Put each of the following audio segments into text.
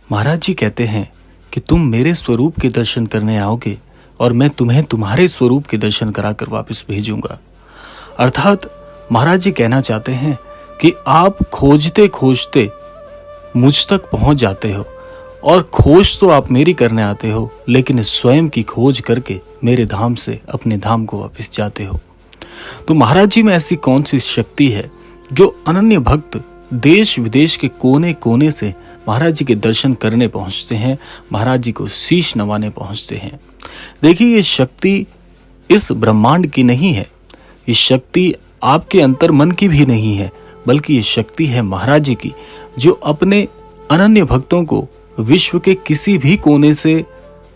महाराज जी कहते हैं कि तुम मेरे स्वरूप के दर्शन करने आओगे और मैं तुम्हें तुम्हारे स्वरूप के दर्शन कराकर वापस भेजूंगा। अर्थात महाराज जी कहना चाहते हैं कि आप खोजते खोजते मुझ तक पहुंच जाते हो और खोज तो आप मेरी करने आते हो, लेकिन स्वयं की खोज करके मेरे धाम से अपने धाम को वापस जाते हो। तो महाराज जी में ऐसी कौन सी शक्ति है जो अनन्य भक्त देश विदेश के कोने कोने से महाराज जी के दर्शन करने पहुंचते हैं, महाराज जी को शीश नवाने पहुंचते हैं। देखिए, ये शक्ति इस ब्रह्मांड की नहीं है, ये शक्ति आपके अंतर मन की भी नहीं है, बल्कि ये शक्ति है महाराज जी की, जो अपने अनन्य भक्तों को विश्व के किसी भी कोने से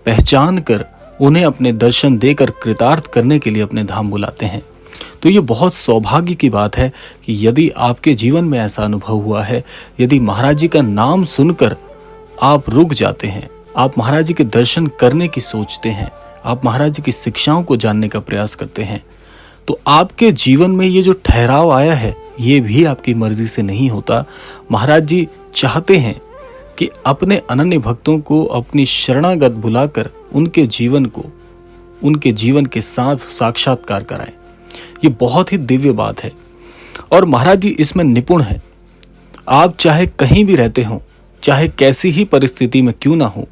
पहचान कर उन्हें अपने दर्शन देकर कृतार्थ करने के लिए अपने धाम बुलाते हैं। तो ये बहुत सौभाग्य की बात है कि यदि आपके जीवन में ऐसा अनुभव हुआ है, यदि महाराज जी का नाम सुनकर आप रुक जाते हैं, आप महाराज जी के दर्शन करने की सोचते हैं, आप महाराज जी की शिक्षाओं को जानने का प्रयास करते हैं, तो आपके जीवन में ये जो ठहराव आया है, ये भी आपकी मर्जी से नहीं होता। महाराज जी चाहते हैं कि अपने अनन्य भक्तों को अपनी शरणागत बुलाकर उनके जीवन को उनके जीवन के साथ साक्षात्कार कराएं। ये बहुत ही दिव्य बात है और महाराज जी इसमें निपुण हैं। आप चाहे कहीं भी रहते हो, चाहे कैसी ही परिस्थिति में क्यों ना हो,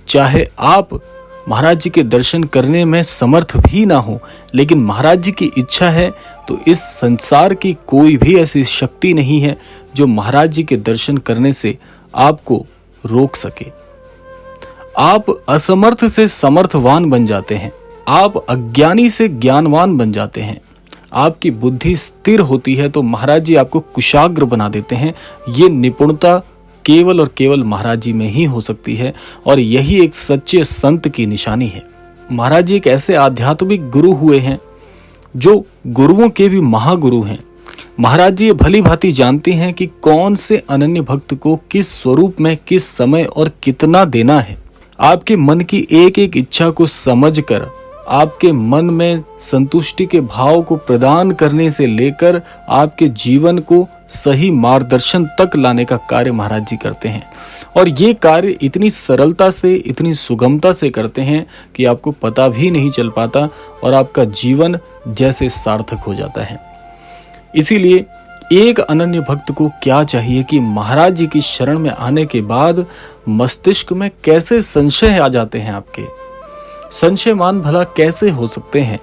चाहे आप महाराज जी के दर्शन करने में समर्थ भी ना हो, लेकिन महाराज जी की इच्छा है तो इस संसार की कोई भी ऐसी शक्ति नहीं है जो महाराज जी के दर्शन करने से आपको रोक सके। आप असमर्थ से समर्थवान बन जाते हैं, आप अज्ञानी से ज्ञानवान बन जाते हैं, आपकी बुद्धि स्थिर होती है तो महाराज जी आपको कुशाग्र बना देते हैं। ये निपुणता केवल और केवल महाराज जी में ही हो सकती है और यही एक सच्चे संत की निशानी है। महाराज जी एक ऐसे आध्यात्मिक गुरु हुए हैं जो गुरुओं के भी महागुरु हैं। महाराज जी ये भली भांति जानते हैं कि कौन से अनन्य भक्त को किस स्वरूप में किस समय और कितना देना है। आपके मन की एक एक इच्छा को समझकर आपके मन में संतुष्टि के भाव को प्रदान करने से लेकर आपके जीवन को सही मार्गदर्शन तक लाने का कार्य महाराज जी करते हैं और ये कार्य इतनी सरलता से, इतनी सुगमता से करते हैं कि आपको पता भी नहीं चल पाता और आपका जीवन जैसे सार्थक हो जाता है। इसीलिए एक अनन्य भक्त को क्या चाहिए कि महाराज जी की शरण में आने के बाद मस्तिष्क में कैसे संशय आ जाते हैं, आपके संशयमान भला कैसे हो सकते हैं,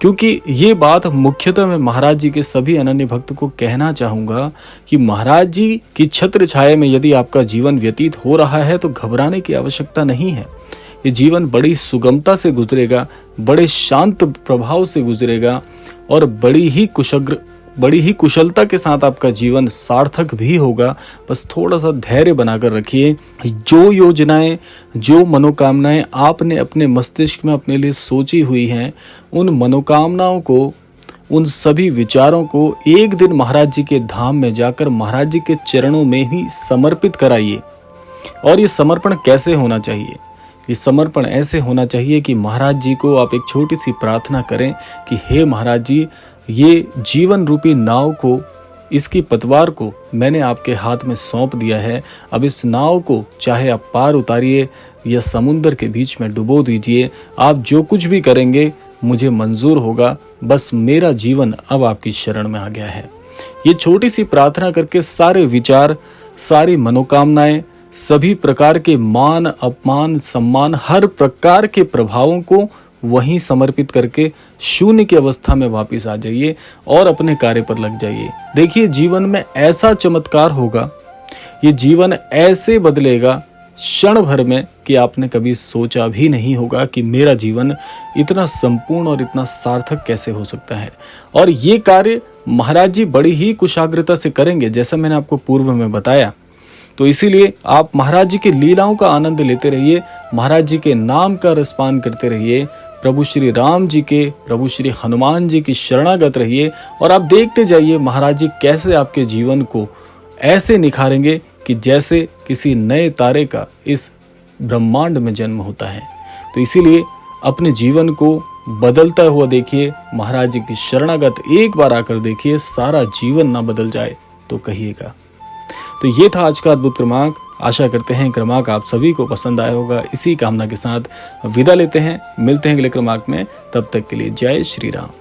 क्योंकि ये बात मुख्यतः मैं महाराज जी के सभी अनन्य भक्त को कहना चाहूंगा कि महाराज जी की छत्र छाया में यदि आपका जीवन व्यतीत हो रहा है तो घबराने की आवश्यकता नहीं है। ये जीवन बड़ी सुगमता से गुजरेगा, बड़े शांत प्रभाव से गुजरेगा और बड़ी ही कुशलता के साथ आपका जीवन सार्थक भी होगा। बस थोड़ा सा धैर्य बनाकर रखिए। जो योजनाएं, जो मनोकामनाएं आपने अपने मस्तिष्क में अपने लिए सोची हुई हैं, उन मनोकामनाओं को, उन सभी विचारों को एक दिन महाराज जी के धाम में जाकर महाराज जी के चरणों में ही समर्पित कराइए। और ये समर्पण कैसे होना चाहिए? ये समर्पण ऐसे होना चाहिए कि महाराज जी को आप एक छोटी सी प्रार्थना करें कि हे महाराज जी, ये जीवन रूपी नाव को, इसकी पतवार को मैंने आपके हाथ में सौंप दिया है। अब इस नाव को चाहे आप पार उतारिए या समुद्र के बीच में डुबो दीजिए, आप जो कुछ भी करेंगे मुझे मंजूर होगा। बस मेरा जीवन अब आपकी शरण में आ गया है। ये छोटी सी प्रार्थना करके सारे विचार, सारी मनोकामनाएं, सभी प्रकार के मान अपमान सम्मान, हर प्रकार के प्रभावों को वहीं समर्पित करके शून्य की अवस्था में वापस आ जाइए और अपने कार्य पर लग जाइए। देखिए, जीवन में ऐसा चमत्कार होगा, ये जीवन ऐसे बदलेगा क्षण भर में कि आपने कभी सोचा भी नहीं होगा कि मेरा जीवन इतना संपूर्ण और इतना सार्थक कैसे हो सकता है। और ये कार्य महाराज जी बड़ी ही कुशाग्रता से करेंगे, जैसा मैंने आपको पूर्व में बताया। तो इसीलिए आप महाराज जी की लीलाओं का आनंद लेते रहिए, महाराज जी के नाम का रसपान करते रहिए, प्रभु श्री राम जी के, प्रभु श्री हनुमान जी की शरणागत रहिए और आप देखते जाइए महाराज जी कैसे आपके जीवन को ऐसे निखारेंगे कि जैसे किसी नए तारे का इस ब्रह्मांड में जन्म होता है। तो इसीलिए अपने जीवन को बदलता हुआ देखिए, महाराज जी की शरणागत एक बार आकर देखिए, सारा जीवन ना बदल जाए तो कहिएगा। तो ये था आज का अद्भुत क्रमांक। आशा करते हैं क्रमांक आप सभी को पसंद आया होगा। इसी कामना के साथ विदा लेते हैं, मिलते हैं अगले क्रमांक में। तब तक के लिए जय श्री राम।